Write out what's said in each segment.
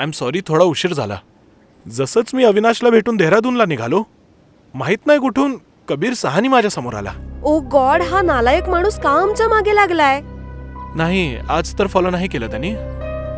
I am sorry, थोडा उशीर झाला. जसंच मी अविनाशला भेटून देहरादूनला निघालो, माहित नाही कुठून कबीर सहानी माझ्या समोर आला. ओ गॉड, हा नालायक माणूस का आमच्या मागे लागलाय? नाही, आज तर फॉलो नाही केलं त्यांनी.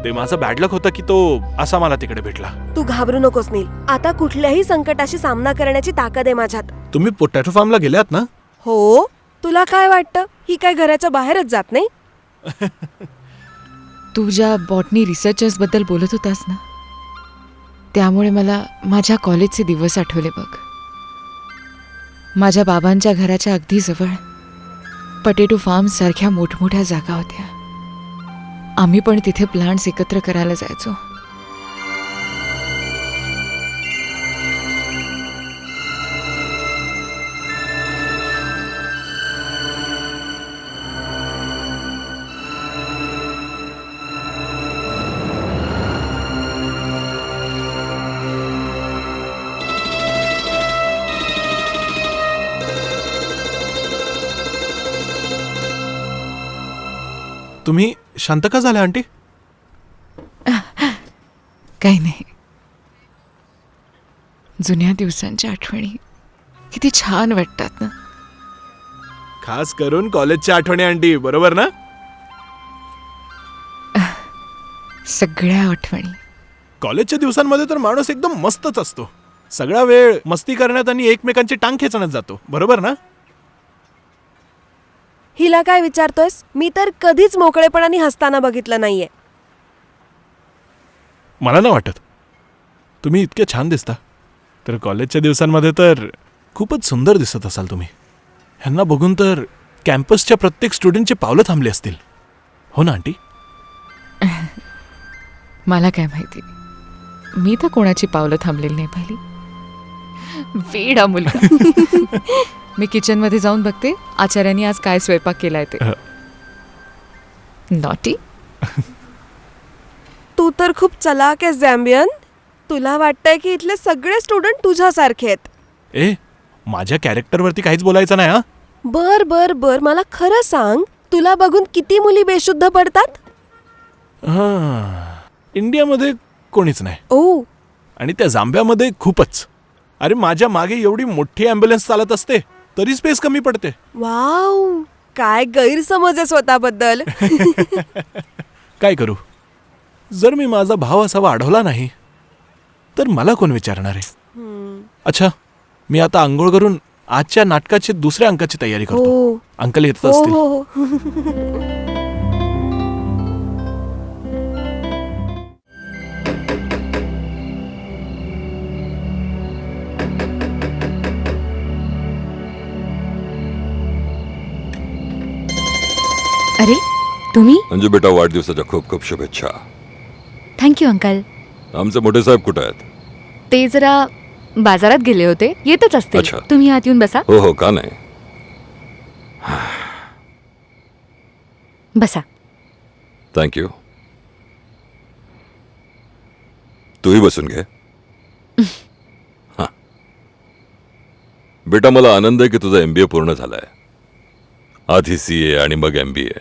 ते माझं बॅड लक होतं की तो असा मला तिकडे भेटला. तू घाबरू नकोस नील. आता कुठल्याही संकटाशी सामना करण्याची ताकद आहे माझ्यात. तुम्ही पोटॅटो फार्मला गेल्यात ना? हो, तुला काय वाटतं, ही काय घराच्या बाहेरच जात नाही? तू ज्या बॉटनी रिसर्चर्स बद्दल बोलत होतास ना, त्यामुळे मला माझ्या कॉलेजचे दिवस आठवले बघ. माझ्या बाबांच्या घराच्या अगदी जवळ पोटॅटो फार्म सारख्या मोठमोठ्या जागा होत्या. आम्ही पण तिथे प्लांट्स एकत्र करायला जायचो. तुम्ही शांत का झाल्या आंटी? काही नाही, जुन्या दिवसांच्या आठवणी किती छान वाटतात ना. खास करून कॉलेजच्या आठवणी आंटी, बरोबर ना? सगळ्या आठवणी. कॉलेजच्या दिवसांमध्ये तर माणूस एकदम मस्तच असतो. सगळा वेळ मस्ती करण्यात आणि एकमेकांची टांग खेचण्यात जातो, बरोबर ना? हिला काय विचारतोयस? मी तर कधीच मोकळेपणाने हसताना बघितलं नाहीये. मला नाही वाटत. तुम्ही इतके छान दिसता, तर कॉलेजच्या दिवसांमध्ये तर खूपच सुंदर दिसत असाल तुम्ही. ह्यांना बघून तर कॅम्पसच्या प्रत्येक स्टुडंटची पावलं थांबली असतील, हो ना आंटी? मला काय माहिती, मी तर कोणाची पावलं थांबलेली नाही पाहिली. वेडा मुलगा. मी किचन मध्ये जाऊन बघते आचार्यांनी आज काय स्वयंपाक केलाय ते. नॉटी. तू तर खूप चलाक आहेस झॅम्बियन. तुला वाटतंय की इथले सगळे स्टुडंट तुझ्यासारखे आहेत. ए, माझ्या कॅरेक्टरवरती काहीच बोलायचं नाही. हा, बर बर बर, मला खरं सांग, तुला बघून किती मुली बेशुद्ध पडतात? इंडियामध्ये कोणीच नाही, ओ, आणि त्या जांभ्यामध्ये खूपच. अरे, माझ्या मागे एवढी मोठी ॲम्ब्युलन्स चालत असते तरी स्पेस कमी पडते. वाव, काय गैरसमज आहे स्वतःबद्दल. काय करू, जर मी माझा भाव असा वाढवला नाही तर मला कोण विचारणार आहे? अच्छा, मी आता आंघोळ करून आजच्या नाटकाची दुसऱ्या अंकाची तयारी करतो. हो. अंकल येत हो असतील. हो हो. अरे तुम्ही? अंजू बेटा, वाढदिवसाच्या खूप खूप शुभेच्छा. Thank you uncle. आमचे मोठे साहेब कुठे आहेत? ते जरा बाजारात गेले होते, येतच असतील. अच्छा. तुम्ही आत येऊन बसा. हो हो, का नाही. बसा. थँक्यू. तूही बसून घे. हा बेटा, मला आनंद आहे की तुझा MBA पूर्ण झालाय. आधी CA आणि मग MBA.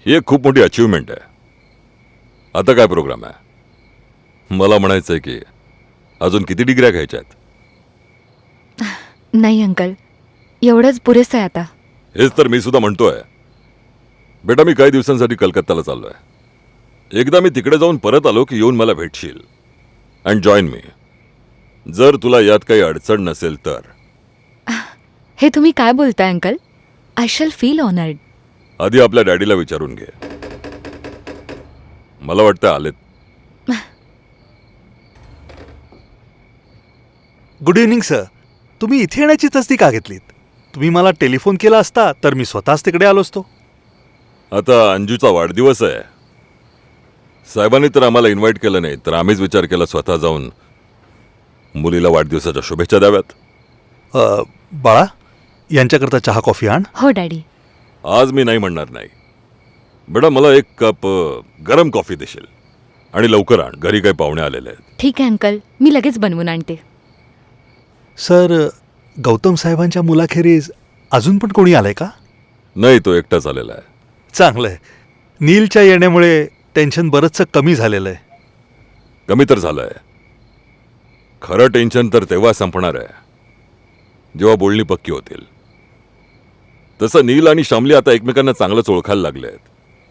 ही एक खूप मोठी अचीवमेंट आहे. आता काय प्रोग्राम आहे? मला म्हणायचंय की अजून किती डिग्र्या घ्यायच्या आहेत? नाही अंकल, एवढंच पुरेसं आहे आता. हेच तर मी सुद्धा म्हणतोय. बेटा, मी काही दिवसांसाठी कलकत्ताला चाललोय. एकदा मी तिकडे जाऊन परत आलो की येऊन मला भेटशील अँड जॉईन मी. जर तुला यात काही अडचण नसेल तर. हे तुम्ही काय बोलताय uncle? I shall feel honoured. आधी आपल्या डॅडीला विचारून घे. मला वाटतं आलेत. Good evening sir. तुम्ही इथे येण्याची तसदी का घेतलीत? तुम्ही मला टेलिफोन केला असता तर मी स्वतःच तिकडे आलो असतो. आता अंजूचा वाढदिवस आहे. साहेबांनी तर आम्हाला इन्व्हाइट केलं नाही, तर आम्हीच विचार केला स्वतः जाऊन मुलीला वाढदिवसाच्या शुभेच्छा द्याव्यात. बाळा, यांच्याकरता चहा कॉफी आण. हो डॅडी. आज मी नाही म्हणणार नाही. बेटा, मला एक कप गरम कॉफी देशील आणि लवकर आण, घरी काही पाहुणे आलेले आहेत. ठीक आहे अंकल, मी लगेच बनवून आणते. सर, गौतम साहेबांच्या मुलाखेरीज अजून पण कोणी आलंय का? नाही, तो एकटाच आलेला आहे. चांगलं आहे. नीलच्या येण्यामुळे टेन्शन बरंचसं कमी झालेलं आहे. कमी तर झालंय. खरं टेन्शन तर तेव्हा संपणार आहे जेव्हा बोलणी पक्की होतील. तसं नील आणि शामली आता एकमेकांना चांगलंच ओळखायला लागले आहेत.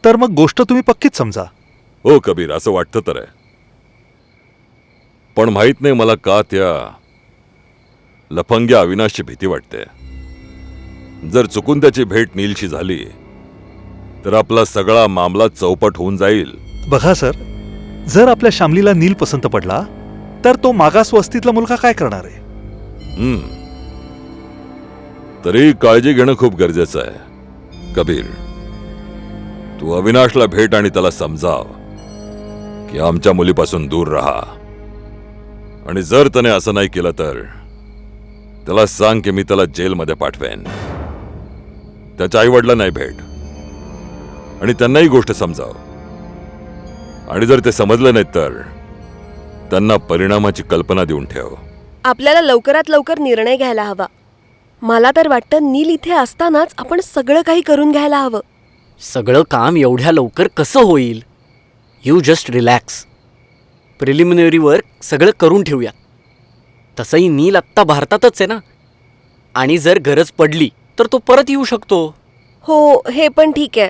तर मग गोष्ट तुम्ही पक्कीच समजा. हो कबीर, असं वाटतं तर आहे. पण माहित नाही मला का त्या लफंग्या अविनाशची भीती वाटते. जर चुकून त्याची भेट नीलशी झाली तर आपला सगळा मामला चौपट होऊन जाईल. बघा सर, जर आपल्या शामलीला नील पसंत पडला तर तो मागास वस्तीतला मुलगा काय करणार आहे? तरी काळजी घेणं खूप गरजेचं आहे. कबीर, तू अविनाशला भेट आणि त्याला समजाव की आमच्या मुलीपासून दूर राहा. आणि जर त्याने असं नाही केलं तर त्याला सांग की मी त्याला जेलमध्ये पाठवेन. त्याच्या आईवडिला नाही भेट आणि त्यांनाही गोष्ट समजाव. आणि जर ते समजलं नाही तर त्यांना परिणामाची कल्पना देऊन ठेव. आपल्याला लवकरात लवकर निर्णय घ्यायला हवा. मला तर वाटतं नील इथे असतानाच आपण सगळं काही करून घ्यायला हवं. सगळं काम एवढ्या लवकर कसं होईल? You just relax. Preliminary work सगळं करून ठेवूया. तसंही नील आत्ता भारतातच आहे ना, आणि जर गरज पडली तर तो परत येऊ शकतो. हो, हे पण ठीक आहे.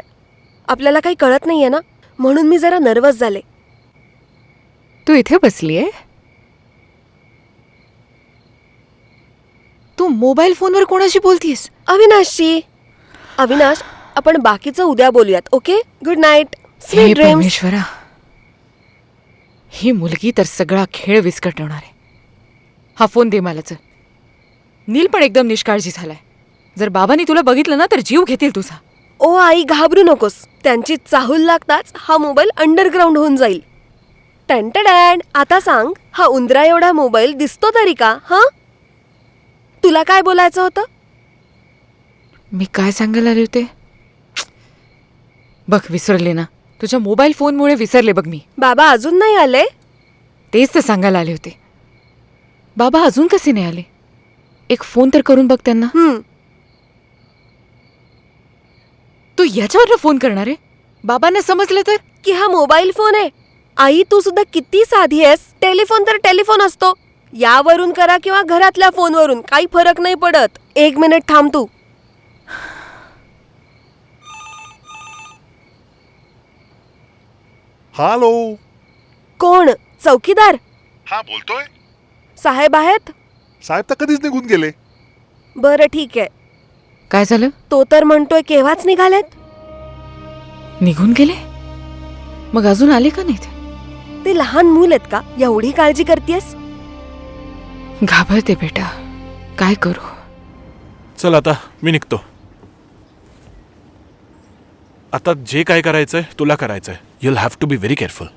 आपल्याला काही कळत नाहीये ना, म्हणून मी जरा नर्वस झाले. तू इथे बसलीये? तू मोबाईल फोनवर कोणाशी बोलतीयस? अविनाशची. अविनाश, आपण बाकीचं उद्या बोलूयात, ओके? गुड नाईट, हे स्वीट ड्रीम्स. परमेश्वरा, ही मुलगी तर सगळा खेळ विस्कटवणार आहे. हा फोन दे मला. चल. नील पण एकदम निष्काळजी झालाय. जर बाबांनी तुला बघितलं ना तर जीव घेतील तुझा. ओ आई, घाबरू नकोस. त्यांची चाहूल लागताच हा मोबाईल अंडरग्राऊंड होऊन जाईल. टंटडॅन. आता सांग, हा उंदरा एवढा मोबाईल दिसतो तरी का? हा, तुला काय बोलायचं होतं? मी काय सांगायला आले होते? बघ, विसरले ना. तुझ्या मोबाईल फोनमुळे विसरले बघ मी. बाबा अजून नाही आले? तेच तर सांगायला आले होते. बाबा अजून कसे नाही आले? एक फोन तर करून बघ त्यांना. तू याच्यावर फोन करणार आहे? बाबांना समजलं तर? की हा मोबाईल फोन आहे. आई, तू सुद्धा किती साधी आहेस. टेलिफोन तर टेलिफोन असतो. यावरून करा किंवा घरातल्या फोनवरून, काही फरक नाही पडत. 1 मिनिट थांब तू. हॅलो. कोण? चौकीदार? हा, बोलतोय. साहेब आहेत? साहेब तर कधीच निघून गेले. बरं, ठीक आहे. काय झालं? तो तर म्हणतोय केव्हाच निघालेत. निघून गेले? मग अजून आले का नाही? ते लहान मूल आहेत का? एवढी काळजी करतेस? घाबरते बेटा, काय करू? चल आता मी निघतो. आता जे काय करायचंय तुला करायचंय. You'll have to be very careful.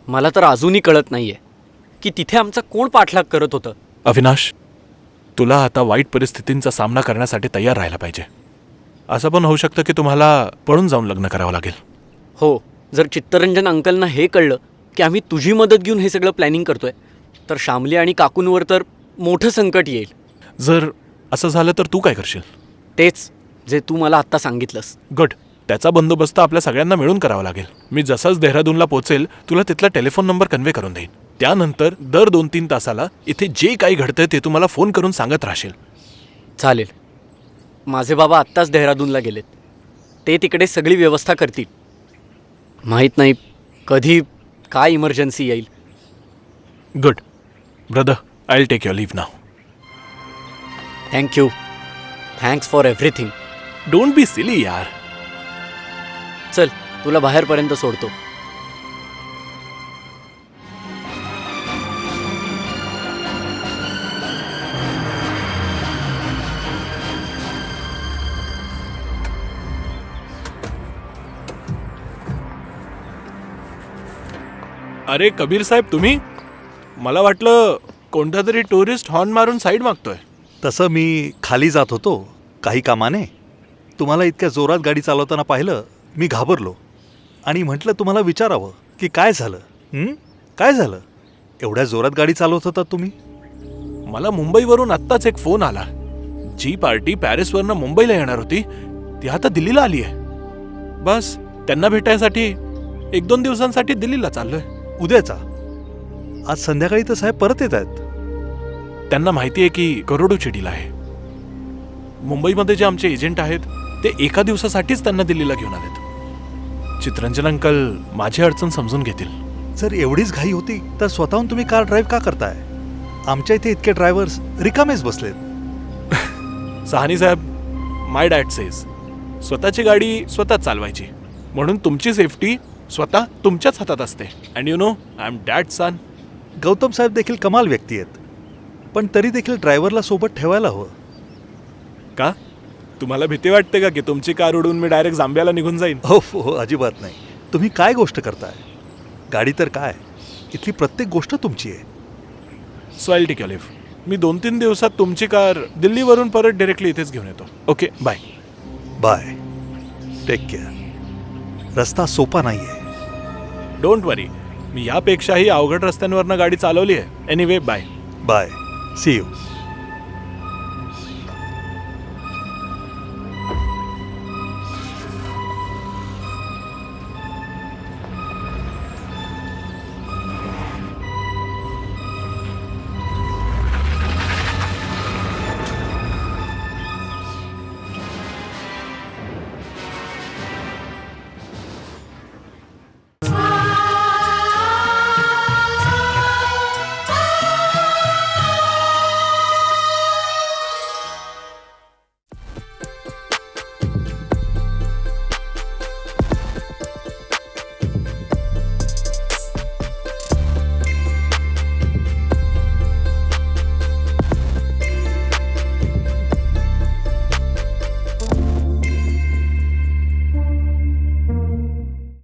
मला तर अजूनही कळत नाहीये की तिथे आमचा कोण पाठलाग करत होतं. अविनाश, तुला आता वाईट परिस्थितींचा सामना करण्यासाठी तयार राहायला पाहिजे. असं पण होऊ शकतं की तुम्हाला पळून जाऊन लग्न करावं लागेल. हो, जर चित्तरंजन अंकलना हे कळलं की आम्ही तुझी मदत घेऊन हे सगळं प्लॅनिंग करतोय तर शामली आणि काकूंवर तर मोठं संकट येईल. जर असं झालं तर तू काय करशील? तेच जे तू मला आत्ता सांगितलंस. गुड. त्याचा बंदोबस्त आपल्या सगळ्यांना मिळून करावा लागेल. मी जसंच देहरादूनला पोहोचेल तुला तिथला टेलिफोन नंबर कन्वे करून देईन. त्यानंतर दर 2-3 तासाला इथे जे काही घडतंय ते तू मला फोन करून सांगत राहशील. चालेल. माझे बाबा आत्ताच देहरादूनला गेलेत. ते तिकडे सगळी व्यवस्था करतील. माहीत नाही कधी काय इमर्जन्सी येईल. Good brother, I will take your leave now. Thank you. Thanks for everything. Don't be silly यार. चल, तुला बाहेरपर्यंत सोडतो. अरे कबीर साहेब, तुम्ही? मला वाटलं कोणता तरी टुरिस्ट हॉर्न मारून साईड मागतोय. तसं मी खाली जात होतो काही कामाने. तुम्हाला इतक्या जोरात गाडी चालवताना पाहिलं, मी घाबरलो आणि म्हटलं तुम्हाला विचारावं की काय झालं. काय झालं? एवढ्या जोरात गाडी चालवत होता तुम्ही? मला मुंबईवरून आत्ताच एक फोन आला. जी पार्टी पॅरिसवरनं मुंबईला येणार होती ती आता दिल्लीला आली आहे. बस त्यांना भेटायसाठी 1-2 दिवसांसाठी दिल्लीला चाललोय. उद्याचा? आज संध्याकाळी तर साहेब परत येत आहेत. त्यांना माहिती आहे की करोडोची डील आहे. मुंबईमध्ये जे आमचे एजंट आहेत ते एका दिवसासाठीच त्यांना दिल्लीला घेऊन आलेत. चित्रंजन अंकल माझी अडचण समजून घेतील. जर एवढीच घाई होती तर स्वतःहून तुम्ही कार ड्राईव्ह का करताय? आमच्या इथे इतके ड्रायव्हर्स रिकामेच बसलेत. सहानी साहेब, माय डॅड सेज स्वतःची गाडी स्वतःच चालवायची, म्हणून तुमची सेफ्टी स्वतः तुमच्याच हातात असते. And you know, I am dad son. Gautam साहेब देखील कमाल व्यक्ती आहेत, पण तरी देखील ड्रायव्हरला सोबत ठेवायला हवं. का तुम्हाला भीती वाटते का की तुमची कार उडून मी डायरेक्ट जांबियाला निघून जाईन? हो, अजिबात नाही. तुम्ही काय गोष्ट करताय? गाडी तर काय, इथली प्रत्येक गोष्ट तुमची आहे. So I take your leave. मी 2-3 दिवसात तुमची कार दिल्लीवरून परत डायरेक्टली इथेच घेऊन येतो. Okay, bye. Bye. Take care. रस्ता सोपा नाही आहे. डोंट वरी, मी यापेक्षाही अवघड रस्त्यांवरनं गाडी चालवली आहे. Anyway, bye. Bye. See you.